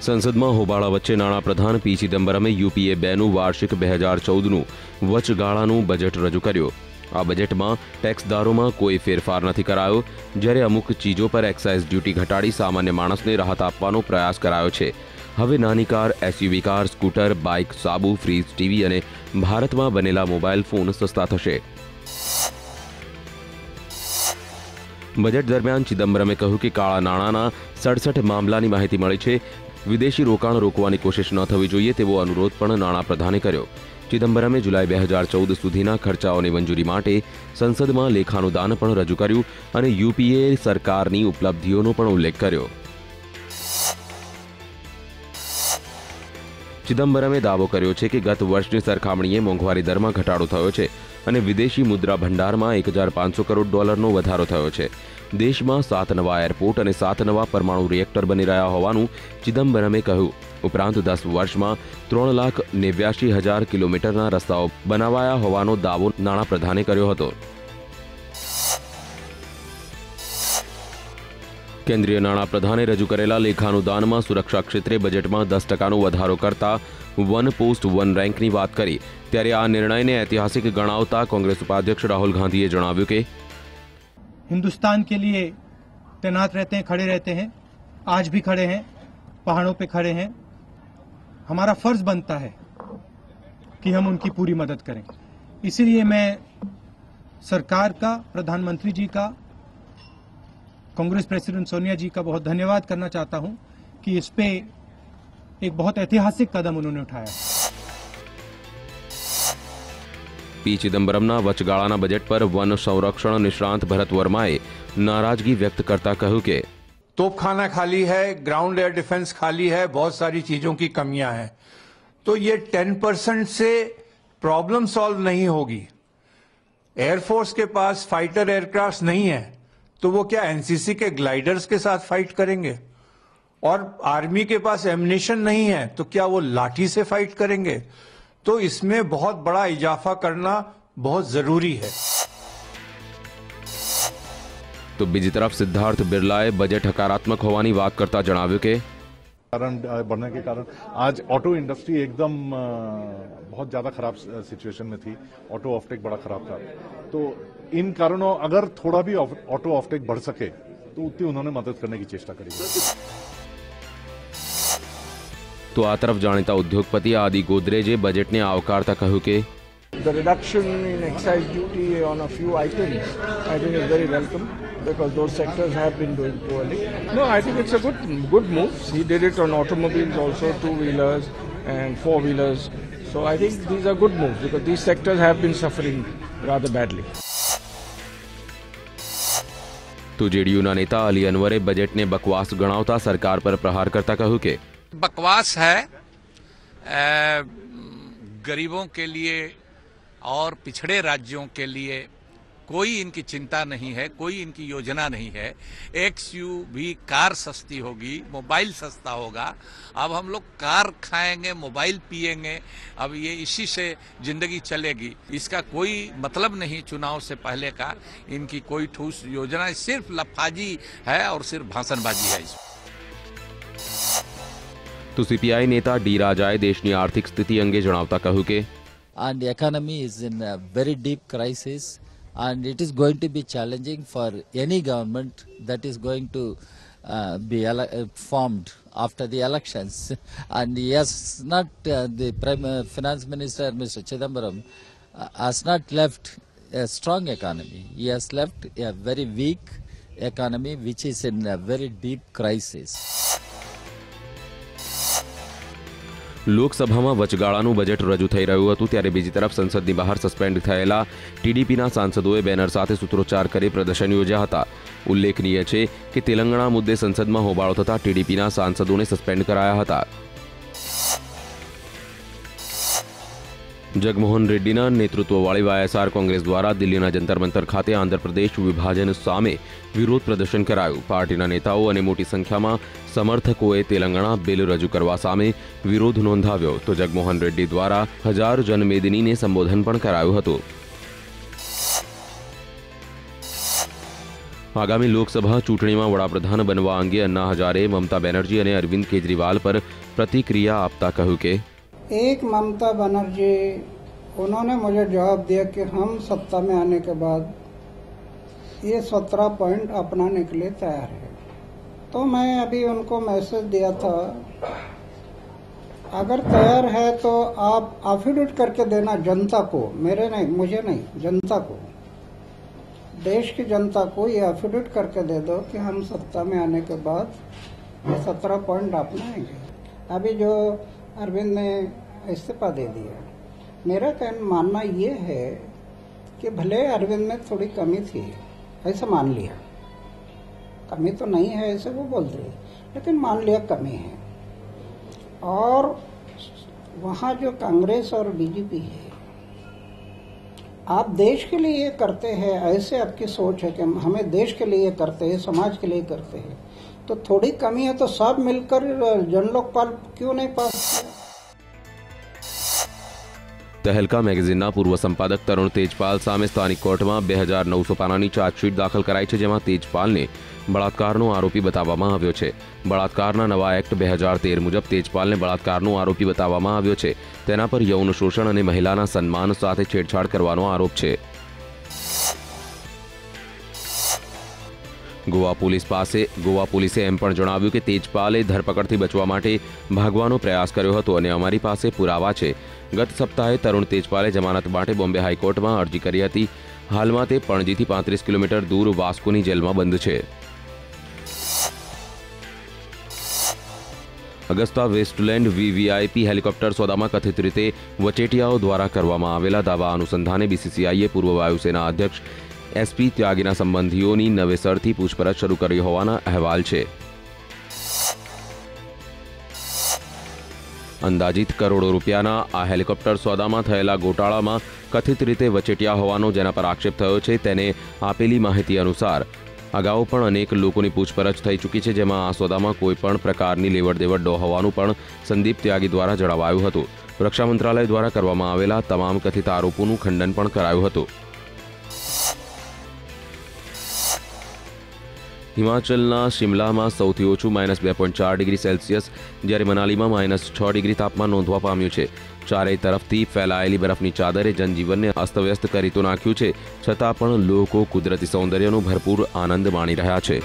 સંસદમાં હોબાળા વચ્ચે નાણાપ્રધાન પી ચિદમ્બરમે યુપીએ 2નું વાર્ષિક 2014નું વચગાળાનું બજેટ રજૂ કર્યું। આ બજેટમાં ટેક્સદારોમાં કોઈ ફેરફાર નથી કરાયો, જ્યારે અમુક ચીજો પર એક્સાઇઝ ડ્યુટી ઘટાડી સામાન્ય માણસને રાહત આપવાનો પ્રયાસ કરાયો છે। હવે નાની car, SUV car, scooter, bike, સાબુ, ફ્રીજ, ટીવી અને ભારતમાં બનેલા મોબાઈલ ફોન સસ્તા થશે। બજેટ દરમિયાન ચિદમ્બરમે કહ્યું કે કાળા નાણાંના 67 મામલાની માહિતી મળી છે। વિદેશી રોકાણ રોકવાની કોશિશ ન થવી જોઈએ તેવો અનુરોધ પણ નાણાપ્રધાને કર્યો। ચિદમ્બરમે જુલાઈ 2014 સુધીના ખર્ચાઓની મંજૂરી માટે સંસદમાં લેખાનુદાન પણ રજૂ કર્યું અને યુપીએ સરકારની ઉપલબ્ધિઓનો પણ ઉલ્લેખ કર્યો। ચિદમ્બરમે દાવો કર્યો છે કે ગત વર્ષની સરખામણીએ મોંઘવારી દરમાં ઘટાડો થયો છે અને વિદેશી મુદ્રા ભંડારમાં $1,500 કરોડનો વધારો થયો છે। દેશમાં 7 નવા એરપોર્ટ અને 7 નવા પરમાણુ રિએક્ટર બની રહ્યા હોવાનું ચિદમ્બરમે કહ્યું। ઉપરાંત 10 વર્ષમાં 3,89,000 કિલોમીટરના રસ્તાઓ બનાવાયા હોવાનો દાવો નાણાપ્રધાને કર્યો હતો। કેન્દ્રીય નાણાપ્રધાને રજૂ કરેલા લેખાનુદાનમાં સુરક્ષા ક્ષેત્રે બજેટમાં 10%નો વધારો કરતા વન પોસ્ટ વન રેન્કની વાત કરી, ત્યારે આ નિર્ણયને ઐતિહાસિક ગણાવતા કોંગ્રેસ ઉપાધ્યક્ષ રાहुल गांधीએ જણાવ્યું કે हिंदुस्तान के लिए तैनात रहते हैं, खड़े रहते हैं, आज भी खड़े हैं, पहाड़ों पे खड़े हैं। हमारा फर्ज बनता है कि हम उनकी पूरी मदद करें। इसीलिए मैं सरकार का, प्रधानमंत्री जी का, कांग्रेस प्रेसिडेंट सोनिया जी का बहुत धन्यवाद करना चाहता हूं कि इस पे एक बहुत ऐतिहासिक कदम उन्होंने उठाया। पी चिदम्बरमના વચગાળાના બજેટ પર વન સંરક્ષણ નિષ્ણાંત ભરત વર્માએ નારાજगी व्यक्त करता કહ્યું કે तोपखाना खाली है, ग्राउंड एयर डिफेंस खाली है, बहुत सारी चीजों की कमियां हैं, तो ये 10% से प्रॉब्लम सॉल्व नहीं होगी। एयरफोर्स के पास फाइटर एयरक्राफ्ट नहीं है तो वो क्या एनसीसी के ग्लाइडर्स के साथ फाइट करेंगे? और आर्मी के पास एम्युनिशन नहीं है तो क्या वो लाठी से फाइट करेंगे? तो इसमें बहुत बड़ा इजाफा करना बहुत जरूरी है। तो बीजी तरफ सिद्धार्थ बिरलाए बजट हकारात्मक होवानी बात करता जણાવ્યું કે कारण बढ़ने के कारण आज ऑटो इंडस्ट्री एकदम बहुत ज्यादा खराब सिचुएशन में थी। ऑटो ऑफटेक बड़ा खराब था, तो इन कारणों अगर थोड़ा भी ऑटो ऑफटेक बढ़ सके तो उतनी उन्होंने मदद करने की चेष्टा करी। तो आ तरफ जाણીતા ઉદ્યોગપતિ આદિ ગોદરેજે બજેટને આવકારતા કહ્યું કે The reduction in excise duty on a few items, I think, is very welcome because those sectors have been doing poorly. No, I think it's a good move. He did it on automobiles also, two-wheelers and four-wheelers. So I think these are good moves because these sectors have been suffering rather badly. તો જેડીયુના नेता अली अनवरे बजેટને બકવાસ ગણાવતા સરકાર પર પ્રહાર કરતા કહ્યું કે बकवास है, गरीबों के लिए और पिछड़े राज्यों के लिए कोई इनकी चिंता नहीं है, कोई इनकी योजना नहीं है। एक्सयूवी कार सस्ती होगी, मोबाइल सस्ता होगा। अब हम लोग कार खाएंगे, मोबाइल पिएंगे, अब ये इसी से जिंदगी चलेगी। इसका कोई मतलब नहीं चुनाव से पहले का, इनकी कोई ठोस योजना, सिर्फ लफाजी है और सिर्फ भाषणबाजी है। तो सीपीआई नेता डी राजाए देशनी आर्थिक स्थिति अंगे जણાવતા કહ્યું કે and the economy is in a very deep crisis and it is going to be challenging for any government that is going to be formed after the elections. And he has not, the finance minister Mr. Chidambaram has not left a strong economy. He has left a very weak economy which is in a very deep crisis. લોકસભામાં વચગાળાનું budget રજૂ થઈ રહ્યું હતું, ત્યારે બીજી તરફ સંસદની બહાર સસ્પેન્ડ થયેલા ટીડીપીના સાંસદોએ બેનર સાથે સૂત્રોચ્ચાર કરી પ્રદર્શન યોજ્યા હતા। ઉલ્લેખનીય છે કે તેલંગાણા મુદ્દે સંસદમાં હોબાળો થતા ટીડીપીના સાંસદોને સસ્પેન્ડ કરાયા હતા। જગમોહન રેડ્ડીના નેતૃત્વવાળી વાયએસઆર કોંગ્રેસ દ્વારા દિલ્હીના જંતર મંતર ખાતે આંધ્રપ્રદેશ વિભાજન સામે વિરોધ પ્રદર્શન કરાયું। પાર્ટીના નેતાઓ અને મોટી સંખ્યામાં સમર્થકોએ તેલંગાણા બિલ રજૂ કરવા સામે વિરોધ નોંધાવ્યો, તો જગમોહન રેડ્ડી દ્વારા હજાર જનમેદનીને સંબોધન પણ કરાયું હતું। આગામી લોકસભા ચૂંટણીમાં વડાપ્રધાન બનવા અંગે અન્ના હજારે મમતા બેનર્જી અને અરવિંદ કેજરીવાલ પર પ્રતિક્રિયા આપતા કહ્યું કે एक ममता बनर्जी उन्होंने मुझे जवाब दिया कि हम सत्ता में आने के बाद ये 17 पॉइंट अपनाने के लिए तैयार है। तो मैं अभी उनको मैसेज दिया था, अगर तैयार है तो आप एफिडेविट करके देना जनता को, मेरे नहीं, मुझे नहीं, जनता को, देश की जनता को ये एफिडेविट करके दे दो कि हम सत्ता में आने के बाद ये 17 पॉइंट अपनाएंगे। अभी जो अरविंद ने इस्तीफा दे दिया, मेरा मानना ये है कि भले अरविंद में थोड़ी कमी थी, ऐसा मान लिया, कमी तो नहीं है ऐसे वो बोल रहे, लेकिन मान लिया कमी है। और वहाँ जो कांग्रेस और बीजेपी है, आप देश के लिए ये करते हैं, ऐसे आपकी सोच है कि हमें देश के लिए करते हैं, समाज के लिए करते हैं, तो थोड़ी कमी है तो सब मिलकर जनलोकपाल क्यों नहीं पास किया। તહેલકા મેગેઝિનના પૂર્વ સંપાદક તરુણ તેજપાલ સામે સ્થાનિક કોર્ટમાં 2900 પાનાની ચાર્જશીટ દાખલ કરાઈ છે, જેમાં તેજપાલને બળાત્કારનો આરોપી બતાવવામાં આવ્યો છે। બળાત્કારના નવા એક્ટ 2013 મુજબ તેજપાલને બળાત્કારનો આરોપી બતાવવામાં આવ્યો છે। તેના પર યૌન શોષણ અને મહિલાના સન્માન સાથે છેડછાડ કરવાનો આરોપ છે। ગોવા પોલીસે એમ પણ જણાવ્યું કે તેજપાલે ધરપકડથી બચવા માટે ભાગવાનો પ્રયાસ કર્યો હતો અને અમારી પાસે પુરાવા છે। ગત સપ્તાહે તરુણ તેજપાલે જમાનત માટે બોમ્બે હાઈકોર્ટમાં અરજી કરી હતી। હાલમાં તે પણજીથી 35 કિલોમીટર દૂર વાસ્કોની જેલમાં બંધ છે। અગસ્તા વેસ્ટલેન્ડ વીવીઆઈપી હેલિકોપ્ટર સોદામાં કથિત રીતે વચેટિયાઓ દ્વારા કરવામાં આવેલા દાવા અનુસંધાને બીસીસીઆઈએ પૂર્વ વાયુસેના અધ્યક્ષ એસપી ત્યાગીના સંબંધીઓની નવેસરથી પૂછપરછ શરૂ કરી હોવાના અહેવાલ છે। અંદાજિત કરોડો રૂપિયાના આ હેલિકોપ્ટર સોદામાં થયેલા ગોટાળામાં કથિત રીતે વચેટિયા હોવાનો જેના પર આક્ષેપ થયો છે, તેને આપેલી માહિતી અનુસાર અગાઉ પણ અનેક લોકોની પૂછપરછ થઈ ચૂકી છે, જેમાં આ સોદામાં કોઈપણ પ્રકારની લેવડદેવડ ન હોવાનું પણ સંદીપ ત્યાગી દ્વારા જણાવાયું હતું। રક્ષા મંત્રાલય દ્વારા કરવામાં આવેલા તમામ કથિત આરોપોનું ખંડન પણ કરાયું હતું। હિમાચલના શિમલામાં સૌથી ઓછું -2.4 ડિગ્રી સેલ્સિયસ, જ્યારે મનાલીમાં -6 ડિગ્રી તાપમાન નોંધવા પામ્યું છે। ચારેય તરફથી ફેલાયેલી બરફની ચાદરે જનજીવનને અસ્તવ્યસ્ત કરી તો નાખ્યું છે, છતાં પણ લોકો કુદરતી સૌંદર્યનો ભરપૂર આનંદ માણી રહ્યા છે।